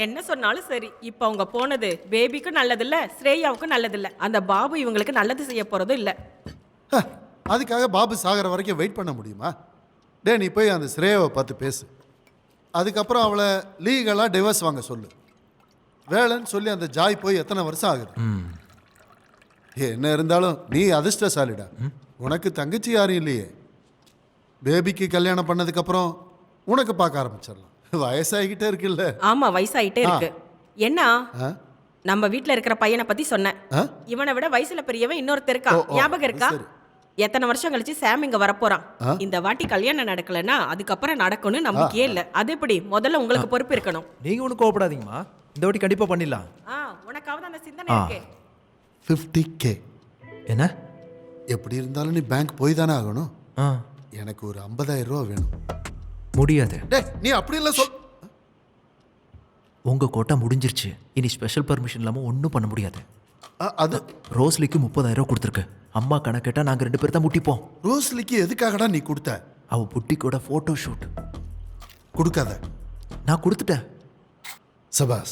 என்ன சொன்னாலும் சரி, இப்ப அவங்க போனது பேபிக்கும் நல்லதில்ல, ஸ்ரேயாவுக்கும் நல்லதில்ல. அந்த பாபு இவங்களுக்கு நல்லது செய்ய போறதும் இல்ல. ஹ, அதுக்காக பாபு சாகிற வரைக்கும் வெயிட் பண்ண முடியுமா? டே நீ போய் அந்த ஸ்ரேயாவை பார்த்து பேசு. அதுக்கப்புறம் அவளை லீகலாக டிவோர்ஸ் வாங்க சொல்லு. வேலைன்னு சொல்லி அந்த ஜாய் போய் எத்தனை வருஷம் ஆகுது? என்ன இருந்தாலும் நீ அதிர்ஷ்டசாலிடா. உனக்கு தங்கச்சி யாரும் இல்லையே. பேபிக்கு கல்யாணம் பண்ணதுக்கப்புறம் உனக்கு பார்க்க ஆரம்பிச்சிடலாம். வயசாகிக்கிட்டே இருக்குல்ல. ஆமா, வயசாயிட்டே இருக்கு. என்ன ஆ? நம்ம வீட்ல இருக்கிற பையனை பத்தி சொன்னேன். ஆ? இவனை விட வயசுல பெரியவன் இன்னொருத்தர் இருக்கா. ஓ, ஓ, ஞாபகம் இருக்கா? சரி. எத்தனை வருஷம் கழிச்சு சாம் இங்க வரப்போறான். ஆ? இந்த வாட்டி கல்யாணம் நடக்கலன்னா அதுக்கப்புறம் நடக்கும்னு நம்பிக்கையே இல்ல. அது எப்படி? முதல்ல உங்களுக்கு பொறுப்பு இருக்கணும். நீங்க ஒன்றும் கோவப்படாதீங்கம்மா, இந்த வாட்டி கண்டிப்பா பண்ணிடலாம். உனக்காவது அந்த சிந்தனை ஆ. இருக்கே. 50K. என்ன? எப்படி இருந்தாலும் நீ பேங்க் போய் தானே ஆகணும். ஆ, எனக்கு ஒரு 50,000 ரூபா வேணும். முடியாது. டே நீ அப்படி இல்லை சொல். உங்க கோட்டா முடிஞ்சிருச்சு. இனி ஸ்பெஷல் பர்மிஷன் இல்லாம ஒன்றும் பண்ண முடியாது. அது ரோஸ்லிக்கு 30,000 கொடுத்துருக்கு. அம்மா கணக்கேட்டா நாங்க 2 பேர் தான் முட்டிப்போம். ரோஸ்லிக்கு எதுக்காகடா நீ கொடுத்த? அவ புட்டிக்கோட போட்டோ ஷூட். கொடுக்காத. நான் கொடுத்துட்டேன். சபாஸ்.